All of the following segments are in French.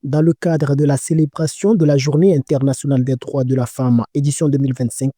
Dans le cadre de la célébration de la Journée internationale des droits de la femme, édition 2025,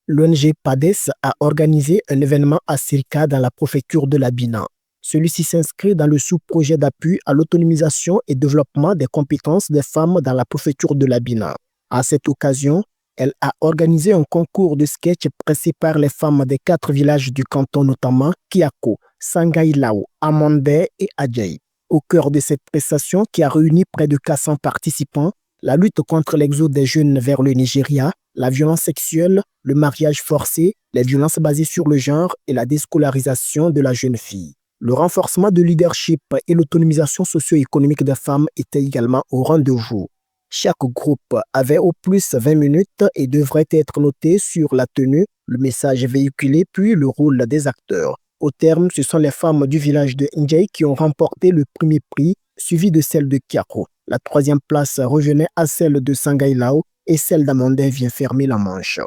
l'ONG PADES a organisé un événement à Sirka dans la préfecture de l'Abidjan. Celui-ci s'inscrit dans le sous-projet d'appui à l'autonomisation et développement des compétences des femmes dans la préfecture de l'Abidjan. À cette occasion, elle a organisé un concours de sketch pressé par les femmes des 4 villages du canton, notamment Kiako, Sangailao, Amandé et Adjaï. Au cœur de cette prestation qui a réuni près de 400 participants, la lutte contre l'exode des jeunes vers le Nigeria, la violence sexuelle, le mariage forcé, les violences basées sur le genre et la déscolarisation de la jeune fille. Le renforcement de leadership et l'autonomisation socio-économique des femmes étaient également au rendez-vous. Chaque groupe avait au plus 20 minutes et devrait être noté sur la tenue, le message véhiculé puis le rôle des acteurs. Au terme, ce sont les femmes du village de Ndjaï qui ont remporté le premier prix, suivi de celle de Kiako. La 3e place revenait à celle de Sangailao et celle d'Amandé vient fermer la manche.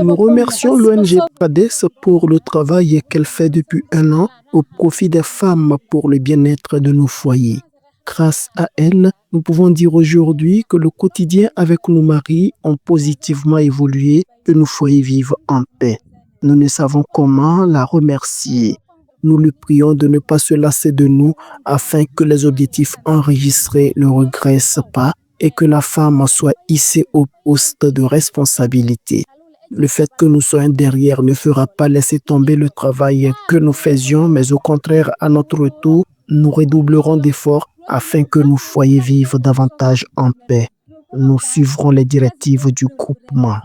Nous remercions l'ONG PADES pour le travail qu'elle fait depuis 1 an au profit des femmes pour le bien-être de nos foyers. Grâce à elle, nous pouvons dire aujourd'hui que le quotidien avec nos maris ont positivement évolué et nos foyers vivent en paix. Nous ne savons comment la remercier. Nous le prions de ne pas se lasser de nous afin que les objectifs enregistrés ne regressent pas et que la femme soit hissée au poste de responsabilité. Le fait que nous soyons derrière ne fera pas laisser tomber le travail que nous faisions, mais au contraire, à notre retour, nous redoublerons d'efforts afin que nos foyers vivent davantage en paix. Nous suivrons les directives du groupement.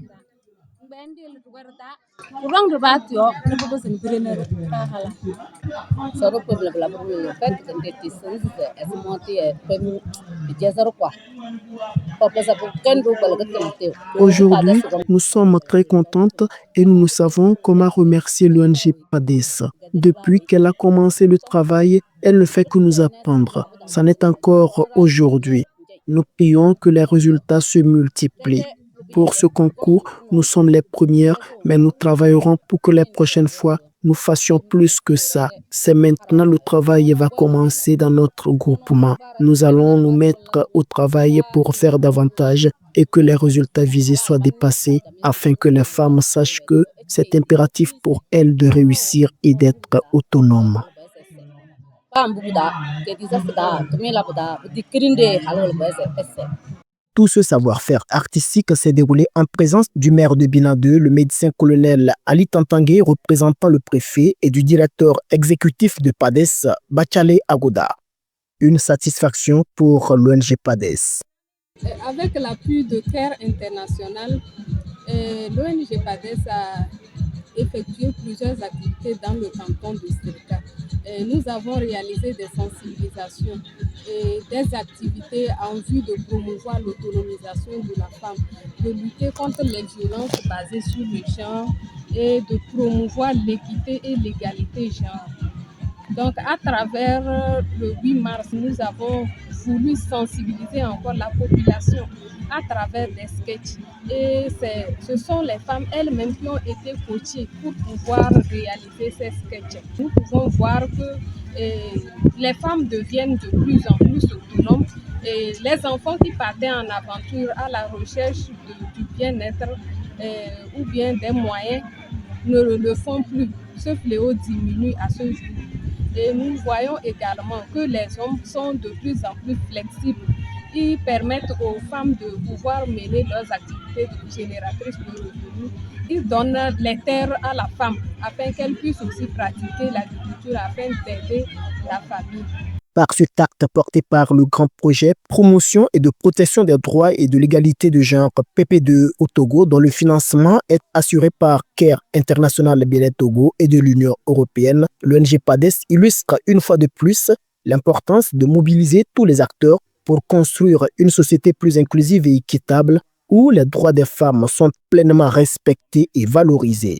Aujourd'hui, nous sommes très contentes et nous savons comment remercier l'ONG PADES. Depuis qu'elle a commencé le travail, elle ne fait que nous apprendre. Ça n'est encore aujourd'hui. Nous prions que les résultats se multiplient. Pour ce concours, nous sommes les premières, mais nous travaillerons pour que les prochaines fois, nous fassions plus que ça. C'est maintenant le travail va commencer dans notre groupement. Nous allons nous mettre au travail pour faire davantage et que les résultats visés soient dépassés afin que les femmes sachent que c'est impératif pour elles de réussir et d'être autonomes. Tout ce savoir-faire artistique s'est déroulé en présence du maire de Bina 2, le médecin-colonel Ali Tantangué, représentant le préfet, et du directeur exécutif de PADES, Bachale Agoda. Une satisfaction pour l'ONG PADES. Avec l'appui de CARE International, l'ONG PADES a effectué plusieurs activités dans le canton de Sirka. Nous avons réalisé des sensibilisations et des activités en vue de promouvoir l'autonomisation de la femme, de lutter contre les violences basées sur le genre et de promouvoir l'équité et l'égalité genre. Donc, à travers le 8 mars, nous avons voulu sensibiliser encore la population à travers des sketchs. Et ce sont les femmes elles-mêmes qui ont été coachées pour pouvoir réaliser ces sketchs. Nous pouvons voir que les femmes deviennent de plus en plus autonomes et les enfants qui partaient en aventure à la recherche du bien-être ou bien des moyens ne le font plus. Ce fléau diminue à ce jour. Et nous voyons également que les hommes sont de plus en plus flexibles. Ils permettent aux femmes de pouvoir mener leurs activités génératrices de revenus. Ils donnent les terres à la femme afin qu'elle puisse aussi pratiquer l'agriculture afin d'aider la famille. Par cet acte porté par le grand projet Promotion et de protection des droits et de l'égalité de genre PP2 au Togo, dont le financement est assuré par CARE International Bien-être Togo et de l'Union européenne, l'ONG PADES illustre une fois de plus l'importance de mobiliser tous les acteurs pour construire une société plus inclusive et équitable où les droits des femmes sont pleinement respectés et valorisés.